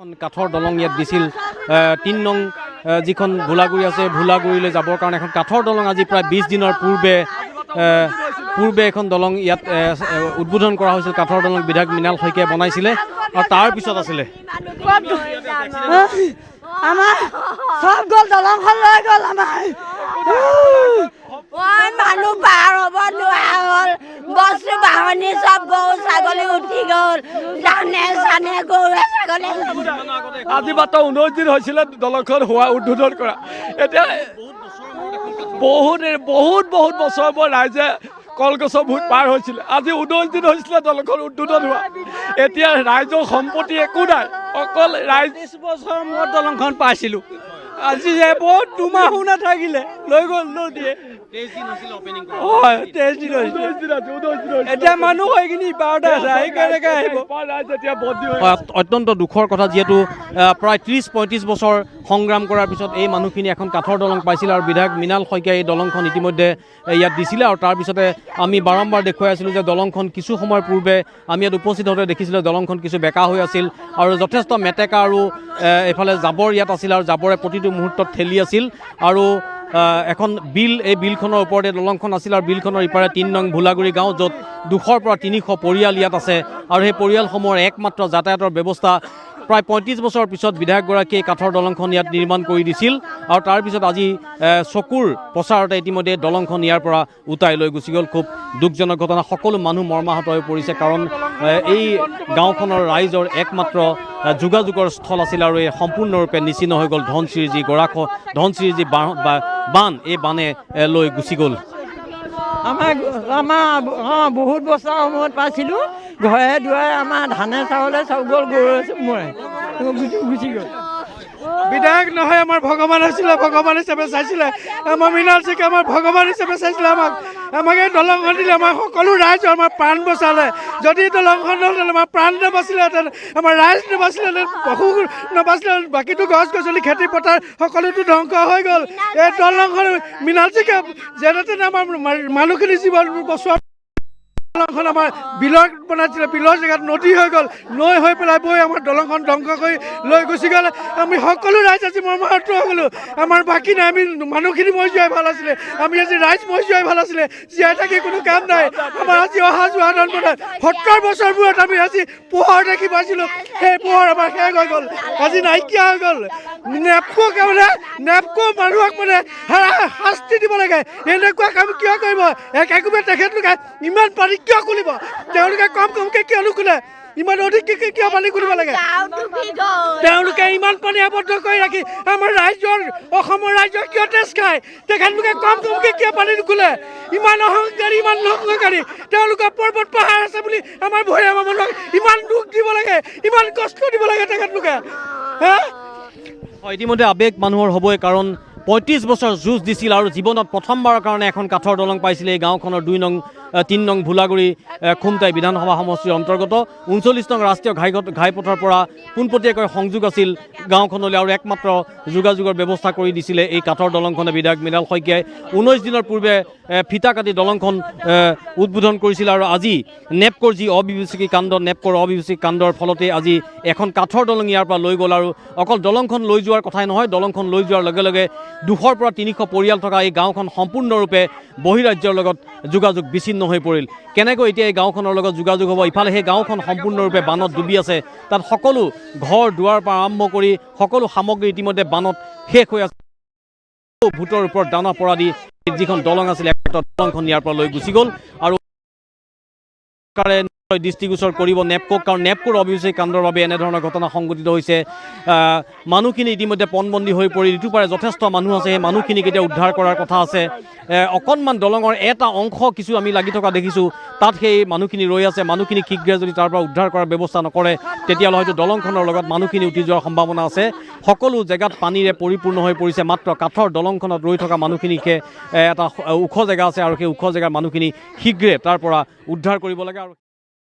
কাঠৰ দলং ইয়াত দিছিল ৩ নং যিখন ভোলাগুৰি আছে ভোলাগুৰিলৈ যাবৰ কাৰণে এখন কাঠৰ দলং আজি প্ৰায় ২০ দিনৰ পূৰ্বে এখন দলং ইয়াত উদ্বোধন কৰা হৈছিল কাঠৰ দলং বিধায়ক মৃণাল শইকীয়াই বনাইছিলে আৰু তাৰ পিছত আছিলে আমাৰ সব গ'ল দলংখন লৈ গ'ল আমাৰ মানুহ পাৰ হ'ব নোৱাৰা হ'ল বস্তু বাহনি চব গৰু ছাগলী উঠি গ'ল জানে গৰু ছাগলী আজি মাত্ৰ 19 দিন হৈছিলে দলংখন হোৱা উদ্বোধন কৰা এতিয়া বহুত বছৰ মই ৰাইজে কলগছৰ ভূত পাৰ হৈছিলে আজি 19 দিন হৈছিলে দলংখন উদ্বোধন হোৱা এতিয়া ৰাইজৰ সম্পত্তি একো নাই অকল ৰাইজ 20 বছৰ মূৰত দলংখন পাইছিলোঁ আজি যে বহুত দুমাহো নাথাকিলে লৈ গ'ল নদীয়ে 23 দিন হৈছিল অপেনিং হয় 23 দিন হৈছিল এতিয়া মানুহ হৈ কিনি 12টা আহি কেনেকৈ আহিব অত্যন্ত দুখৰ কথা যিহেতু প্ৰায় 30-35 বছৰ সংগ্ৰাম কৰাৰ পিছত এই মানুহখিনি এখন কাঠৰ দলং পাইছিল আৰু বিধায়ক মৃণাল শইকীয়াই এই দলংখন ইতিমধ্যে ইয়াত দিছিলে আৰু তাৰপিছতে আমি বাৰম্বাৰ দেখুৱাই আছিলোঁ যে দলংখন কিছু সময়ৰ পূৰ্বে আমি ইয়াত উপস্থিত হওঁতে দেখিছিলোঁ দলংখন কিছু বেকা হৈ আছিল আৰু যথেষ্ট মেটেকা আৰু এইফালে জাবৰ ইয়াত আছিল আৰু জাবৰে প্ৰতিটো মুহূৰ্তত ঠেলি আছিল আৰু এখন বিল এই বিলখনৰ ওপৰতে দলংখন আছিল আৰু বিলখনৰ ইপাৰে ৩ নং ভোলাগুৰি গাঁও য'ত 200 পৰা 300 পৰিয়াল ইয়াত আছে আৰু সেই পৰিয়ালসমূহৰ একমাত্ৰ যাতায়াতৰ ব্যৱস্থা প্ৰায় 35 বছৰৰ পিছত বিধায়কগৰাকীয়ে কাঠৰ দলংখন ইয়াত নিৰ্মাণ কৰি দিছিল আৰু তাৰপিছত আজি চকুৰ প্ৰচাৰতে ইতিমধ্যে দলংখন ইয়াৰ পৰা উটাই লৈ গুচি গ'ল খুব দুখজনক ঘটনা সকলো মানুহ মৰ্মাহত হৈ পৰিছে কাৰণ এই গাঁওখনৰ ৰাইজৰ একমাত্ৰ যোগাযোগৰ স্থল আছিল আৰু এই সম্পূৰ্ণৰূপে নিচিন্ন হৈ গ'ল ধনচিৰিৰ যি গৰাখহ ধনচিৰিৰ যি বান এই বানে লৈ গুচি গ'ল আমাৰ বহুত বছৰ মূৰত পাইছিলোঁ ঘৰে দুৱাৰে আমাৰ ধানে চাউলে চব গ'ল গৰু মৰে গুচি গ'ল বিধায়ক নহয় আমাৰ ভগৱান আছিলে ভগৱান হিচাপে চাইছিলে আমাৰ মৃণাল শইকীয়া আমাৰ ভগৱান হিচাপে চাইছিলে আমাক এই দলংখন দিলে আমাৰ সকলো ৰাইজ আমাৰ প্ৰাণ বচালে যদি দলংখন নহ'লে আমাৰ প্ৰাণ নাবাচিলেহেঁতেন আমাৰ ৰাইজ নাবাচিলেহেঁতেন পশু নাবাচিলে বাকীটো গছ গছনি খেতি পথাৰ সকলোটো ধ্বংস হৈ গ'ল এই দলংখন মৃণাল শইকীয়া যেনে তেনে আমাৰ মানুহখিনি জীৱন বচোৱা দলংখন আমাৰ বিলৰ বনাইছিলে বিলৰ জেগাত নদী হৈ গ'ল নৈ হৈ পেলাই বৈ আমাৰ দলংখন ধ্বংস কৰি লৈ গুচি গ'ল আমি সকলো ৰাইজ আজি মৰ্মাহত হৈ গ'লোঁ আমাৰ বাকী নাই আমি মানুহখিনি মৰি যোৱাই ভাল আছিলে আমি আজি ৰাইজ মৰি যোৱাই ভাল আছিলে জীয়াই থাকি কোনো কাম নাই আমাৰ আজি অহা যোৱা মানে 70 বছৰ মূৰত আমি আজি পোহৰ দেখি পাইছিলোঁ সেই পোহৰ আমাৰ শেষ হৈ গ'ল আজি নাইকিয়া হৈ গ'ল নেপকো মানুহক মানে শাস্তি দিব লাগে এনেকুৱা কাম কিয় কৰিব একোবে তেখেতলোকে ইমান পানী কিয় খুলিব তেওঁলোকে কমকৈ কিয় নুখুলে ইমান অধিক কিয় পানী খুলিব লাগে তেওঁলোকে ইমান পানী আবদ্ধ কৰি ৰাখি আমাৰ ৰাইজৰ অসমৰ ৰাইজৰ কিয় তেজ খায় তেখেতলোকে কমকৈ কিয় পানী নুখুলে ইমান অহংকাৰী তেওঁলোকৰ পৰ্বত পাহাৰ আছে বুলি আমাৰ ভৈয়া মানুহক ইমান দুখ দিব লাগে ইমান কষ্ট দিব লাগে তেখেতলোকে ইতিমধ্যে আৱেগ মানুহৰ হ'বই কাৰণ 35 বছৰ যুঁজ দিছিল আৰু জীৱনত প্ৰথমবাৰৰ কাৰণে এখন কাঠৰ দলং পাইছিলে এই গাঁওখনৰ 3 নং ভোলাগুৰি খুমটাই বিধানসভা সমষ্টিৰ অন্তৰ্গত 39 নং ৰাষ্ট্ৰীয় ঘাইপথৰ পৰা পোনপটীয়াকৈ সংযোগ আছিল গাঁওখনলৈ আৰু একমাত্ৰ যোগাযোগৰ ব্যৱস্থা কৰি দিছিলে এই কাঠৰ দলংখনে বিধায়ক মৃণাল শইকীয়াই 19 দিনৰ পূৰ্বে ফিটা কাটি দলংখন উদ্বোধন কৰিছিল আৰু আজি নেপকৰ যি অবিবেচকি কাণ্ড নেপকৰ অবিবেচকি কাণ্ডৰ ফলতে আজি এখন কাঠৰ দলং ইয়াৰ পৰা লৈ গ'ল আৰু অকল দলংখন লৈ যোৱাৰ কথাই নহয় দলংখন লৈ যোৱাৰ লগে লগে 200 পৰা 300 পৰিয়াল থকা এই গাঁওখন সম্পূৰ্ণৰূপে বহিৰাজ্যৰ লগত যোগাযোগ বিচ্ছিন্ন হৈ পৰিল কেনেকৈ এতিয়া এই গাঁওখনৰ লগত যোগাযোগ হ'ব ইফালে সেই গাঁওখন সম্পূৰ্ণৰূপে বানত ডুবি আছে তাত সকলো ঘৰ দুৱাৰ পৰা আৰম্ভ কৰি সকলো সামগ্ৰী ইতিমধ্যে বানত শেষ হৈ আছে ভূতৰ ওপৰত দানা পৰা দি যিখন দলং আছিল দলংখন ইয়াৰ পৰা লৈ গুচি গ'ল আৰু দৃষ্টিগোচৰ কৰিব নেপকক কাৰণ নেপকৰ অভিযোগ কাণ্ডৰ বাবে এনেধৰণৰ ঘটনা সংঘটিত হৈছে মানুহখিনি ইতিমধ্যে পণবন্দী হৈ পৰিল ইটো পাৰে যথেষ্ট মানুহ আছে সেই মানুহখিনিক এতিয়া উদ্ধাৰ কৰাৰ কথা আছে অকণমান দলঙৰ এটা অংশ কিছু আমি লাগি থকা দেখিছোঁ তাত সেই মানুহখিনি ৰৈ আছে মানুহখিনি শীঘ্ৰে যদি তাৰ পৰা উদ্ধাৰ কৰাৰ ব্যৱস্থা নকৰে তেতিয়াহ'লে হয়তো দলংখনৰ লগত মানুহখিনি উঠি যোৱাৰ সম্ভাৱনা আছে সকলো জেগাত পানীৰে পৰিপূৰ্ণ হৈ পৰিছে মাত্ৰ কাঠৰ দলংখনত ৰৈ থকা মানুহখিনিকে এটা ওখ জেগা আছে আৰু সেই ওখ জেগাৰ মানুহখিনি শীঘ্ৰে তাৰ পৰা উদ্ধাৰ কৰিব লাগে আৰু